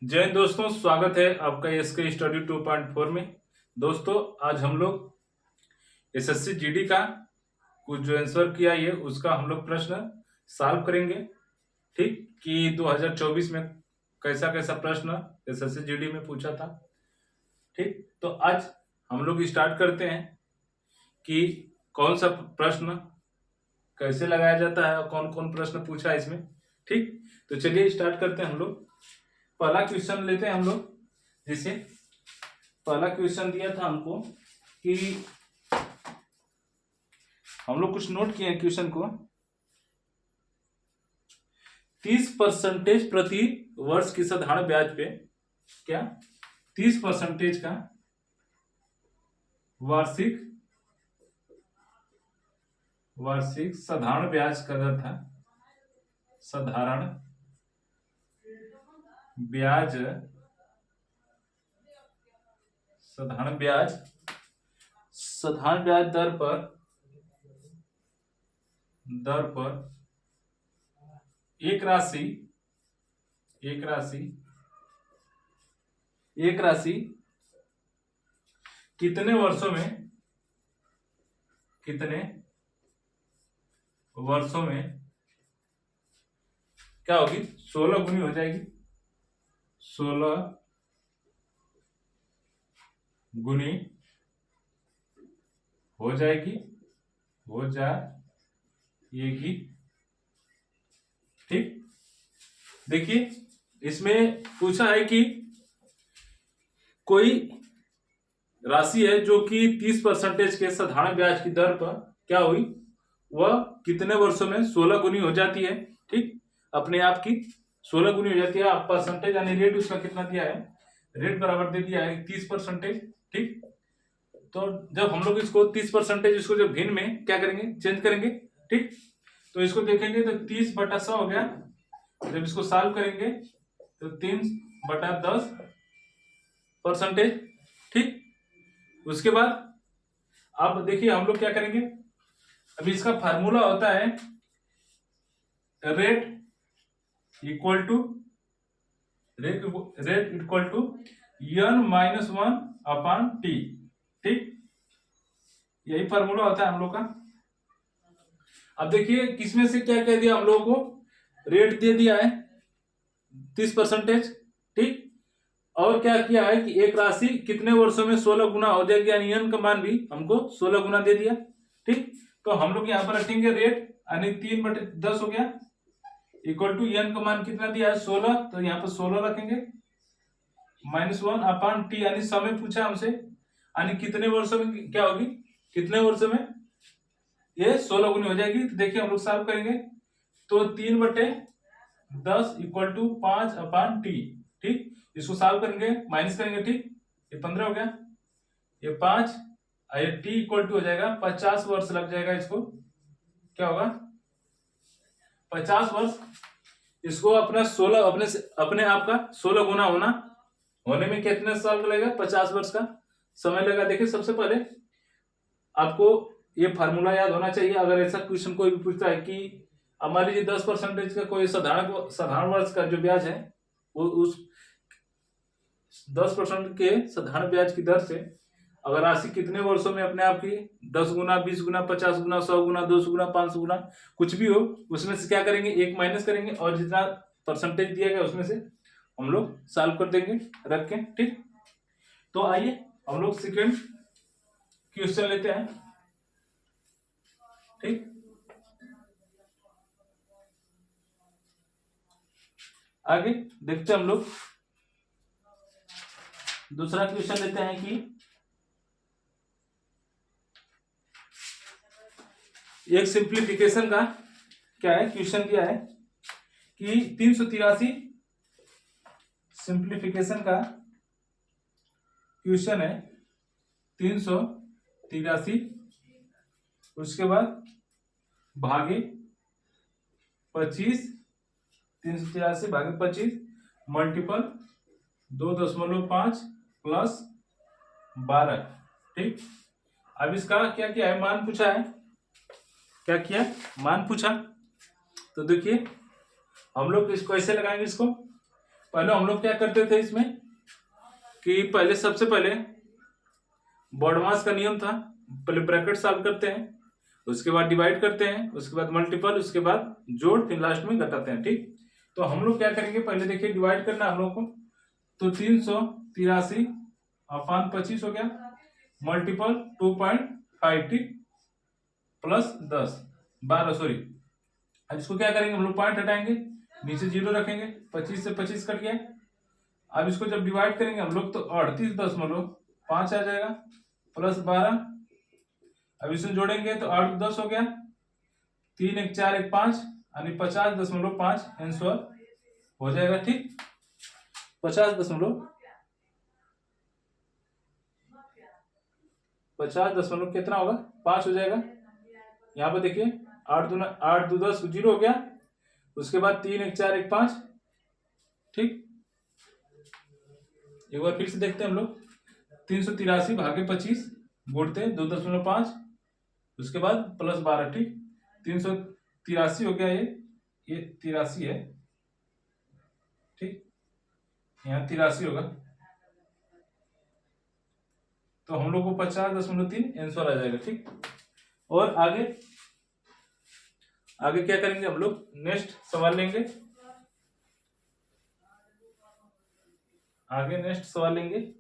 जय हिंद दोस्तों, स्वागत है आपका एसके स्टडी 2.4 में। दोस्तों, आज हम लोग एसएससी जीडी का कुछ जो आंसर किया है उसका हम लोग प्रश्न सॉल्व करेंगे। ठीक कि 2024 में कैसा कैसा प्रश्न एसएससी जीडी में पूछा था। ठीक, तो आज हम लोग स्टार्ट करते हैं कि कौन सा प्रश्न कैसे लगाया जाता है और कौन कौन प्रश्न पूछा है इसमें। ठीक, तो चलिए स्टार्ट करते हैं हम लोग। पहला क्वेश्चन लेते हैं हम लोग। जैसे पहला क्वेश्चन दिया था हमको कि हम लोग कुछ नोट किए क्वेश्चन को। 30% प्रति वर्ष की साधारण ब्याज पे, क्या 30% का वार्षिक साधारण ब्याज का दर था। साधारण ब्याज दर पर एक राशि कितने वर्षों में क्या होगी? 16 गुनी हो जाएगी। 16 गुनी हो जाएगी। ठीक, देखिए इसमें पूछा है कि कोई राशि है जो कि 30% के साधारण ब्याज की दर पर क्या हुई, वह कितने वर्षों में 16 गुनी हो जाती है। ठीक, अपने आप की 16 गुनी हो जाती है। आप परसेंटेज यानी रेट उसका कितना दिया है, रेट बराबर दे दिया है 30%। ठीक, तो जब हम लोग इसको 30% इसको जब भिन्न में क्या करेंगे, चेंज करेंगे। ठीक, तो इसको देखेंगे तो 30/100 हो गया। जब इसको सॉल्व करेंगे तो 3/10%। ठीक, उसके बाद अब देखिए हम लोग क्या करेंगे। अभी इसका फार्मूला होता है रेट इक्वल टू n-1/t। ठीक, यही फार्मूला होता है हम लोग का। अब देखिए किसमें से क्या कह दिया हम लोगों को, रेट दे दिया है 30%। ठीक, और क्या किया है कि एक राशि कितने वर्षों में 16 गुना हो जाएगी, यानी n का मान भी हमको 16 गुना दे दिया। ठीक, तो हम लोग यहाँ पर रखेंगे रेट यानी 3/10 हो गया, इक्वल टू n का मान कितना दिया है 16, तो यहाँ पर 16 रखेंगे, -1/t यानी समय पूछा हमसे, यानी कितने वर्षों में क्या होगी, कितने वर्षों में ये 16 गुनी हो जाएगी। तो देखिए हम लोग सॉल्व करेंगे तो 3/10 इक्वल टू 5/t। ठीक, इसको सॉल्व करेंगे, माइनस करेंगे। ठीक, ये 15 हो गया, ये 5, ये t इक्वल टू हो जाएगा 50 वर्ष लग जाएगा। इसको क्या होगा, 50 वर्ष। इसको अपना 16 अपने आप का 16 गुना होने में कितने साल लगेगा, 50 वर्ष का समय लगेगा। देखिए सबसे पहले आपको ये फार्मूला याद होना चाहिए। अगर ऐसा क्वेश्चन कोई भी पूछता है कि मान लीजिए 10% का कोई साधारण वर्ष का जो ब्याज है, वो उस 10% के साधारण ब्याज की दर से अगर राशि कितने वर्षों में अपने आप की 10 गुना, 20 गुना, 50 गुना, 100 गुना, 200 गुना, 500 गुना कुछ भी हो, उसमें से क्या करेंगे, एक माइनस करेंगे और जितना परसेंटेज दिया गया उसमें से हम लोग सॉल्व कर देंगे रख के। ठीक, तो आइए हम लोग सेकंड क्वेश्चन लेते हैं। ठीक, आगे देखते हैं हम लोग। दूसरा क्वेश्चन लेते हैं कि एक सिंप्लीफिकेशन का क्या है, क्वेश्चन दिया है कि 383 सिंप्लीफिकेशन का क्वेश्चन है। 383 उसके बाद भागे 25, 383 भागे 25 मल्टीपल 2.5 प्लस 12। ठीक, अब इसका क्या किया है, मान पूछा है। क्या किया, मान पूछा। तो देखिए हम लोग इसको ऐसे लगाएंगे, इसको पहले हम लोग क्या करते थे इसमें कि पहले सबसे पहले बॉडमास का नियम था, पहले ब्रैकेट सॉल्व करते हैं, उसके बाद डिवाइड करते हैं, उसके बाद मल्टीपल, उसके बाद जोड़, फिर लास्ट में घटाते हैं। ठीक, तो हम लोग क्या करेंगे, पहले देखिए डिवाइड करना हम लोग को, तो 383 अपान 25 हो गया, मल्टीपल 2.5, ठीक, प्लस 12 सॉरी। अब इसको क्या करेंगे हम लोग, पॉइंट हटाएंगे, नीचे 0 रखेंगे, 25 से 25 कट गया। अब इसको जब डिवाइड करेंगे हम लोग तो 38.5 आ जाएगा, प्लस 12। अब इसमें जोड़ेंगे तो 8 10 हो गया, 3 1 4 1 5 यानी 50.5 आंसर हो जाएगा। ठीक, 50 कितना होगा, 5 हो जाएगा। यहाँ पर देखिए 8 2 10 0 हो गया, उसके बाद 3 1 4 1 5। ठीक, एक बार फिर से देखते हैं हम लोग, 383 भागे 25 गुणते 2.5, उसके बाद प्लस 12। ठीक, 383 हो गया, ये 83 है। ठीक, यहाँ 83 होगा, तो हम लोग को 50.3 आंसर आ जाएगा। ठीक, और आगे क्या करेंगे हम लोग, नेक्स्ट सवाल लेंगे, आगे नेक्स्ट सवाल लेंगे।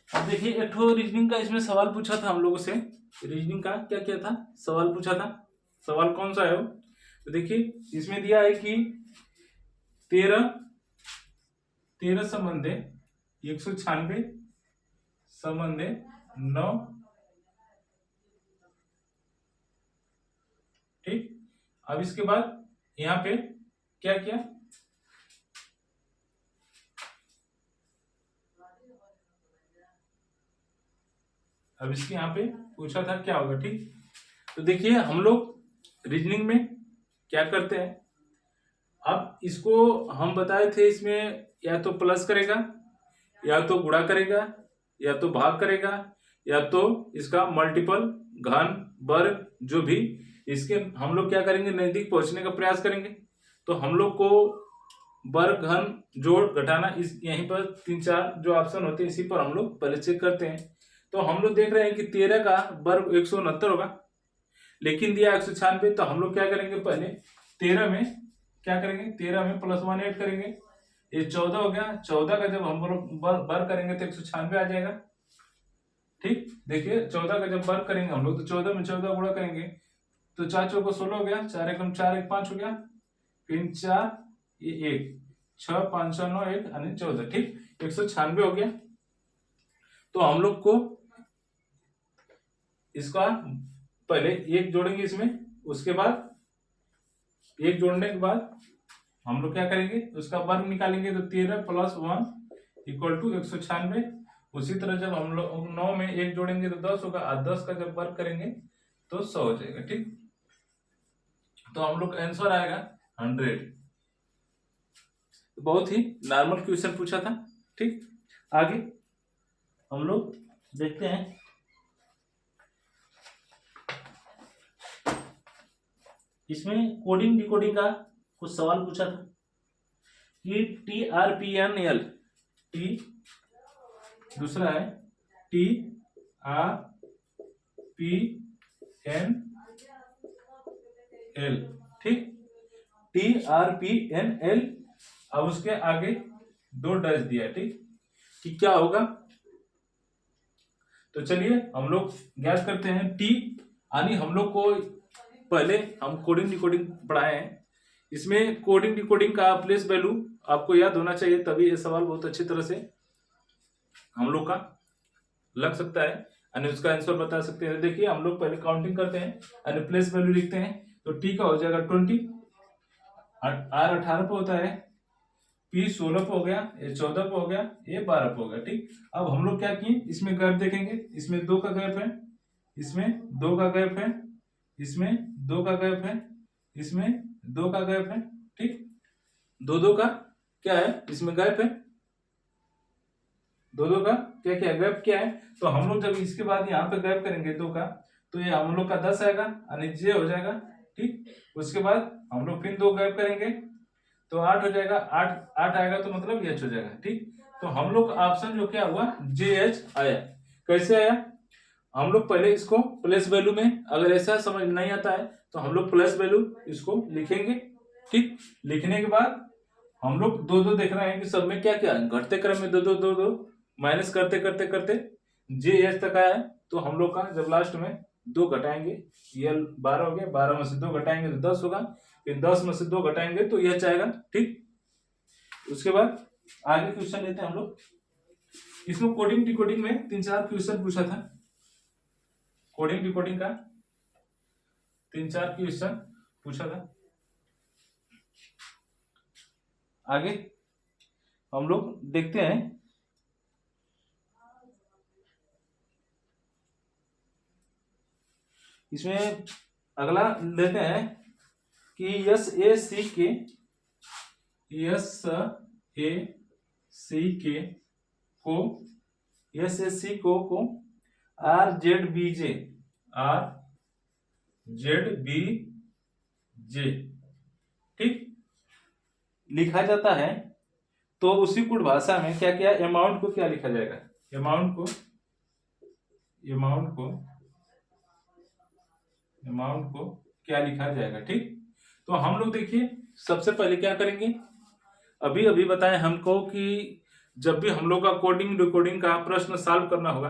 अब देखिए एक ठो रीजनिंग का इसमें सवाल पूछा था हम लोगों से, रीजनिंग का क्या क्या था, सवाल पूछा था, सवाल कौन सा है वो, तो देखिए इसमें दिया है कि 13 संबंधे 196 संबंधे 9। ठीक, अब इसके बाद यहाँ पे क्या किया, अब इसके यहाँ पे पूछा था क्या होगा। ठीक, तो देखिए हम लोग रीजनिंग में क्या करते हैं, अब इसको हम बताए थे, इसमें या तो प्लस करेगा, या तो गुणा करेगा, या तो भाग करेगा, या तो इसका मल्टीपल, घन, वर्ग, जो भी, इसके हम लोग क्या करेंगे, नजदीक पहुंचने का प्रयास करेंगे। तो हम लोग को वर्ग, घन, जोड़, घटाना, इस यहीं पर 3 4 जो ऑप्शन होते हैं इसी पर हम लोग पहले चेक करते हैं। तो हम लोग देख रहे हैं कि 13 का वर्ग 169 होगा, लेकिन दिया 196, तो हम लोग क्या करेंगे, पहले 13 में क्या करेंगे, 13 में +1 ऐड करेंगे, ये 14 हो गया, 14 का जब हम लोग वर्ग करेंगे तो 196 आ जाएगा। ठीक, देखिए 14 का जब वर्ग करेंगे हम लोग तो 14 में 14 गुणा करेंगे तो 4 चौको 16 हो गया, 4 एकम 4 1 5 हो गया, फिर 4 ये 1 6 5 6 9 1 यानी 14। ठीक, 196 हो गया। तो हम लोग को इसका पहले 1 जोड़ेंगे इसमें, उसके बाद 1 जोड़ने के बाद हम लोग क्या करेंगे, उसका वर्ग निकालेंगे, तो 13 + 1 = 196। उसी तरह जब हम लोग 9 में 1 जोड़ेंगे तो 10 होगा, और 10 का जब वर्ग करेंगे तो 100 हो जाएगा। ठीक, तो हम लोग का आंसर आएगा 100। बहुत ही नॉर्मल क्वेश्चन पूछा था। ठीक, आगे हम लोग देखते हैं, इसमें कोडिंग डिकोडिंग का कुछ सवाल पूछा था कि TRPNL, टी दूसरा है TRPNL। ठीक, TRPNL, अब उसके आगे 2 डैश दिया। ठीक, कि क्या होगा, तो चलिए हम लोग ज्ञात करते हैं। टी यानी हम लोग को पहले हम कोडिंग डिकोडिंग पढ़ाए हैं, इसमें कोडिंग डिकोडिंग का प्लेस वैल्यू आपको याद होना चाहिए, तभी ये सवाल बहुत अच्छी तरह से हम लोग का लग सकता है यानी उसका आंसर बता सकते हैं। देखिए हम लोग पहले काउंटिंग करते हैं यानी प्लेस वैल्यू लिखते हैं, तो टी का हो जाएगा 20, R 18 पे होता है, P P 16 पे हो गया, ये 14 पे हो गया, ये 12 पे हो गया। ठीक, अब हम लोग क्या किए, इसमें गैप देखेंगे, इसमें 2 का गैप है, इसमें 2 का गैप है, इसमें 2 का गैप है, इसमें 2 का गैप है। ठीक, दो दो का क्या है, इसमें गैप है, दो दो का क्या क्या गैप क्या है। तो हम लोग जब इसके बाद यहाँ पे गैप करेंगे 2 का, तो ये हम लोग का 10 आएगा यानी जे हो जाएगा। ठीक, उसके बाद हम लोग फिर 2 गैप करेंगे तो 8 हो जाएगा, 8 आएगा तो मतलब एच हो जाएगा। ठीक, तो हम लोग ऑप्शन जो क्या हुआ, जे एच आया। कैसे आया, हम लोग पहले इसको प्लेस वैल्यू में, अगर ऐसा समझ नहीं आता है तो हम लोग प्लेस वैल्यू इसको लिखेंगे। ठीक, लिखने के बाद हम लोग दो दो देख रहे हैं कि सब में क्या क्या है, घटते क्रम में दो दो दो दो माइनस करते करते करते जे एच तक आया है। तो हम लोग का जब लास्ट में 2 घटाएंगे, ये 12 हो गया, 12 में से 2 घटाएंगे तो 10 होगा, फिर 10 में से 2 घटाएंगे तो एच आएगा। ठीक, उसके बाद आगे क्वेश्चन लेते हैं हम लोग। इसमें कोडिंग डिकोडिंग में 3-4 क्वेश्चन पूछा था, कोडिंग डिकोडिंग का 3-4 क्वेश्चन पूछा था। आगे हम लोग देखते हैं, इसमें अगला लेते हैं कि एस ए सी के को आर जेड बी जे ठीक लिखा जाता है। तो उसी कुट भाषा में क्या क्या अमाउंट को क्या लिखा जाएगा, अमाउंट को क्या लिखा जाएगा। ठीक, तो हम लोग देखिए सबसे पहले क्या करेंगे, अभी अभी बताएं हमको कि जब भी हम लोग का कोडिंग डिकोडिंग का प्रश्न सॉल्व करना होगा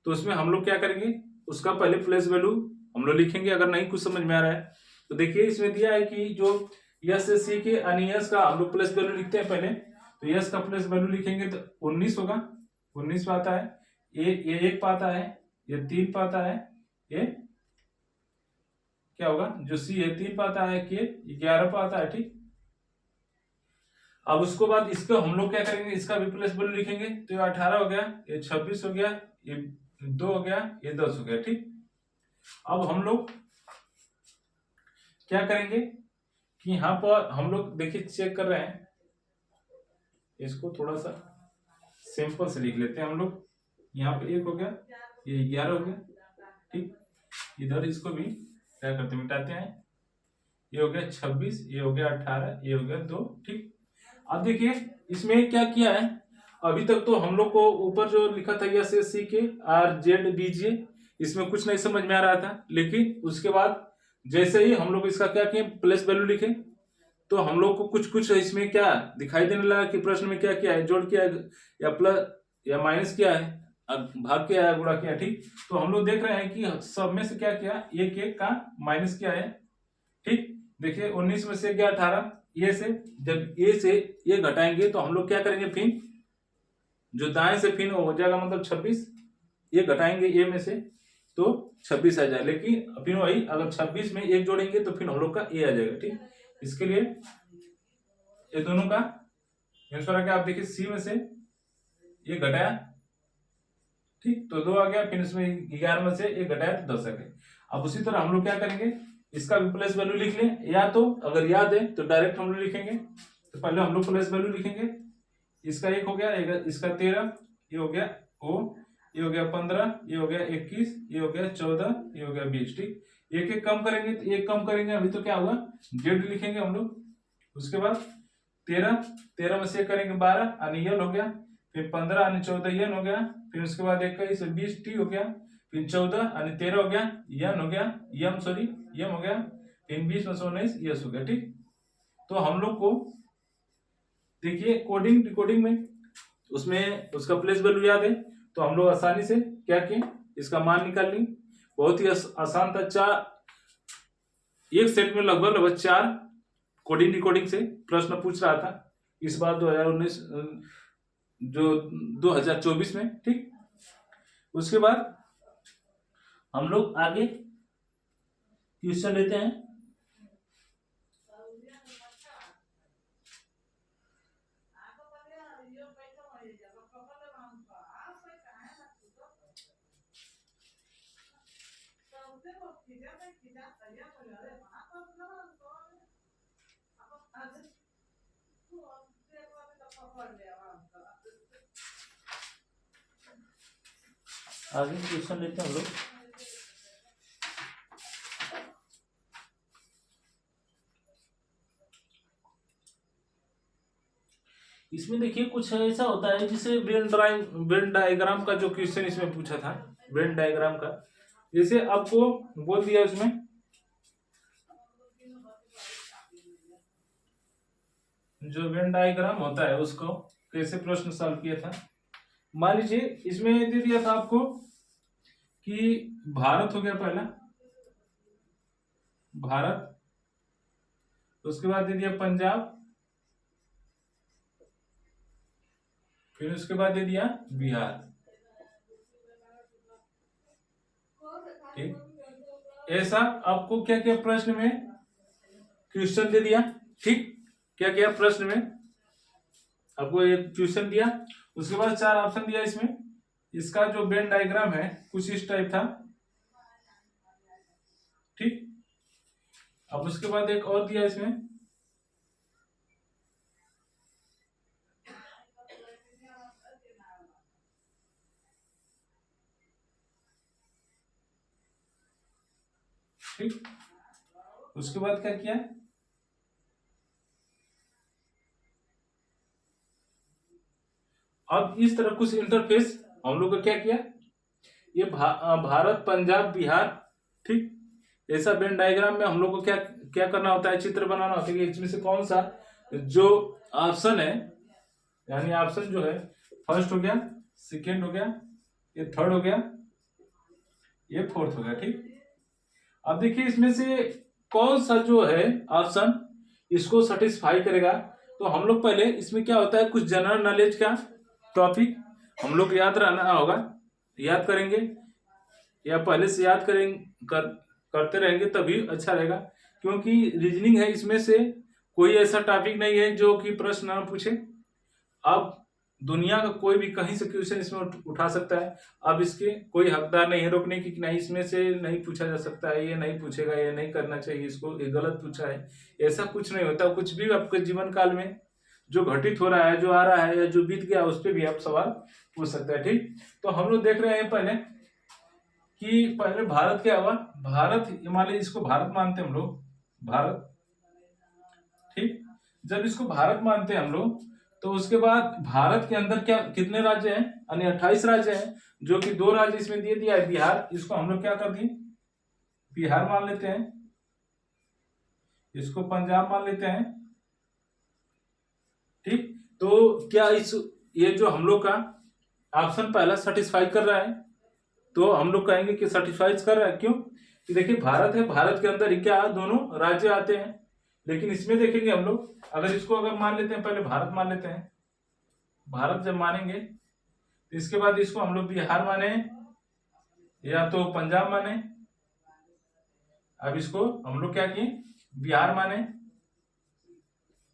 तो उसमें हम लोग क्या करेंगे, उसका पहले प्लेस वैल्यू हम लोग लिखेंगे। अगर नहीं कुछ समझ में आ रहा है तो देखिए इसमें दिया है कि जो यस से सी के यानी यस का हम लोग प्लेस वैल्यू लिखते हैं पहले, तो यस का प्लेस वैल्यू लिखेंगे तो 19 होगा, 19 पे आता है, ये 1 पे आता है, ये 3 पे आता है, ये क्या होगा जो सी है 3 पे आता है, के 11 पे आता है। ठीक, अब उसके बाद इसको हम लोग क्या करेंगे, इसका भी प्लेस वैल्यू लिखेंगे तो ये 18 हो गया, ये 26 हो गया, ये 2 हो गया, ये 10 हो गया। ठीक, अब हम लोग क्या करेंगे कि यहाँ पर हम लोग देखिए चेक कर रहे हैं, इसको थोड़ा सा सिंपल से लिख लेते हैं हम लोग। यहाँ पे 1 हो गया, ये 11 हो गया। ठीक, इधर इसको भी क्या करते मिटाते हैं, ये हो गया 26, ये हो गया 18, ये हो गया 2। ठीक, अब देखिए इसमें क्या किया है, अभी तक तो हम लोग को ऊपर जो लिखा था एस एस सी के आर जेड बीजे, इसमें कुछ नहीं समझ में आ रहा था, लेकिन उसके बाद जैसे ही हम लोग इसका क्या किए प्लेस वैल्यू लिखे तो हम लोग को कुछ कुछ इसमें क्या दिखाई देने लगा कि प्रश्न में क्या किया है, जोड़ किया है या प्लस या माइनस किया है, भाग किया है, गुणा किया। ठीक, तो हम लोग देख रहे हैं कि सब में से क्या किया, एक एक का माइनस किया है। ठीक, देखिए 19 में से गया 18, ये से जब ए से ये घटाएंगे तो हम लोग क्या करेंगे, फिर जो दाएं से फिर हो जाएगा मतलब 26, ये घटाएंगे ए में से तो 26 आ जाएगा। लेकिन फिर वही अगर 26 में एक जोड़ेंगे तो फिर हम लोग का ए आ जाएगा। ठीक, इसके लिए ये दोनों का आंसर आ गया। आप देखिए सी में से ये घटाया, ठीक, तो 2 आ गया, फिर इसमें 11 में से एक घटाया तो 10 आ गया। अब उसी तरह हम लोग क्या करेंगे, इसका भी प्लेस वैल्यू लिख लें, या तो अगर याद है तो डायरेक्ट हम लोग लिखेंगे। तो पहले हम लोग प्लेस वैल्यू लिखेंगे, इसका 1 हो गया, इसका 13, ये हो गया ओ, ये हो गया 15, ये हो गया 21, ये हो गया 14, ये हो गया 20। ठीक, एक एक कम करेंगे तो एक कम करेंगे, अभी तो क्या हुआ जेड लिखेंगे हम लोग। उसके बाद 13 में से करेंगे 12 अनियल हो गया, फिर 15 यानी 14 यन हो गया, फिर उसके बाद 21 20 टी हो गया, फिर 14 यानी 13 हो गया, यन हो गया, यम हो गया, फिर 20 में से 19 यस हो गया। ठीक, तो हम लोग को देखिए कोडिंग डिकोडिंग में उसमें उसका प्लेस वैल्यू याद है तो हम लोग आसानी से क्या किए, इसका मान निकाल ली। बहुत ही आसान था, एक सेट में लगभग 4 कोडिंग डिकोडिंग से प्रश्न पूछ रहा था इस बार 2019 जो 2024 में। ठीक, उसके बाद हम लोग आगे क्वेश्चन लेते हैं। आगे क्वेश्चन लेते हैं हम लोग। इसमें देखिए कुछ ऐसा होता है जिसे वेन डायग्राम का जो क्वेश्चन इसमें पूछा था, वेन डायग्राम का, जैसे आपको बोल दिया उसमें जो वेन डायग्राम होता है उसको कैसे प्रश्न सॉल्व किया था। मान लीजिए इसमें दे दिया था आपको कि भारत हो गया पहला, भारत, उसके बाद दे दिया पंजाब, फिर उसके बाद दे दिया बिहार। ठीक, ऐसा आपको क्या क्या प्रश्न में क्वेश्चन दे दिया। ठीक, क्या क्या प्रश्न में आपको एक क्वेश्चन दिया, उसके बाद 4 ऑप्शन दिया इसमें। इसका जो वेन डायग्राम है कुछ इस टाइप था। ठीक, अब उसके बाद एक और दिया इसमें, ठीक, उसके बाद क्या किया, अब इस तरह कुछ इंटरफेस हम लोग को क्या किया, ये भारत पंजाब बिहार। ठीक, ऐसा वेन डायग्राम में हम लोग को क्या क्या करना होता है, चित्र बनाना होता है कि इसमें से कौन सा जो ऑप्शन है, यानी ऑप्शन जो है फर्स्ट हो गया, सेकेंड हो गया, ये थर्ड हो गया, ये फोर्थ हो गया। ठीक, अब देखिए इसमें से कौन सा जो है ऑप्शन इसको सेटिस्फाई करेगा। तो हम लोग पहले इसमें क्या होता है, कुछ जनरल नॉलेज का टॉपिक हम लोग याद रहना होगा, याद करेंगे या पहले से याद करते रहेंगे तभी अच्छा रहेगा, क्योंकि रीजनिंग है, इसमें से कोई ऐसा टॉपिक नहीं है जो कि प्रश्न ना पूछे। अब दुनिया का कोई भी कहीं से क्वेश्चन इसमें उठा सकता है। अब इसके कोई हकदार नहीं है रोकने की कि नहीं इसमें से नहीं पूछा जा सकता है, ये नहीं पूछेगा, ये नहीं करना चाहिए इसको, ये गलत पूछा है, ऐसा कुछ नहीं होता। कुछ भी आपके जीवन काल में जो घटित हो रहा है, जो आ रहा है या जो बीत गया, उस पर भी आप सवाल पूछ सकते हैं। ठीक, तो हम लोग देख रहे हैं पहले कि पहले भारत क्या हुआ, भारत हिमालय, इसको भारत मानते हैं हम लोग, भारत। ठीक, जब इसको भारत मानते हैं हम लोग, तो उसके बाद भारत के अंदर क्या कितने राज्य हैं, यानी 28 राज्य हैं, जो कि 2 राज्य इसमें दे दिया है, बिहार, इसको हम लोग क्या कर दिए, बिहार मान लेते हैं, इसको पंजाब मान लेते हैं। ठीक, तो क्या इस ये जो हम लोग का ऑप्शन पहला सेटिस्फाई कर रहा है, तो हम लोग कहेंगे कि सेटिस्फाई कर रहा है। क्यों, कि देखिए भारत है, भारत के अंदर ही क्या दोनों राज्य आते हैं, लेकिन इसमें देखेंगे हम लोग, अगर इसको अगर मान लेते हैं, पहले भारत मान लेते हैं, भारत जब मानेंगे तो इसके बाद इसको हम लोग बिहार माने या तो पंजाब माने। अब इसको हम लोग क्या किए, बिहार माने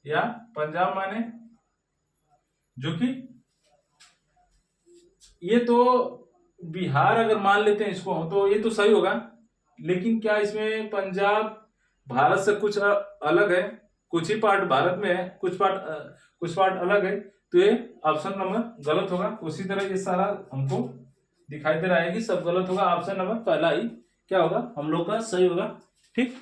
या पंजाब माने, जो कि ये तो बिहार अगर मान लेते हैं इसको तो ये तो सही होगा, लेकिन क्या इसमें पंजाब भारत से कुछ अलग है, कुछ ही पार्ट भारत में है, कुछ पार्ट अलग है, तो ये ऑप्शन नंबर गलत होगा। उसी तरह ये सारा हमको दिखाई दे रहा है कि सब गलत होगा, ऑप्शन नंबर पहला ही क्या होगा हम लोग का सही होगा। ठीक।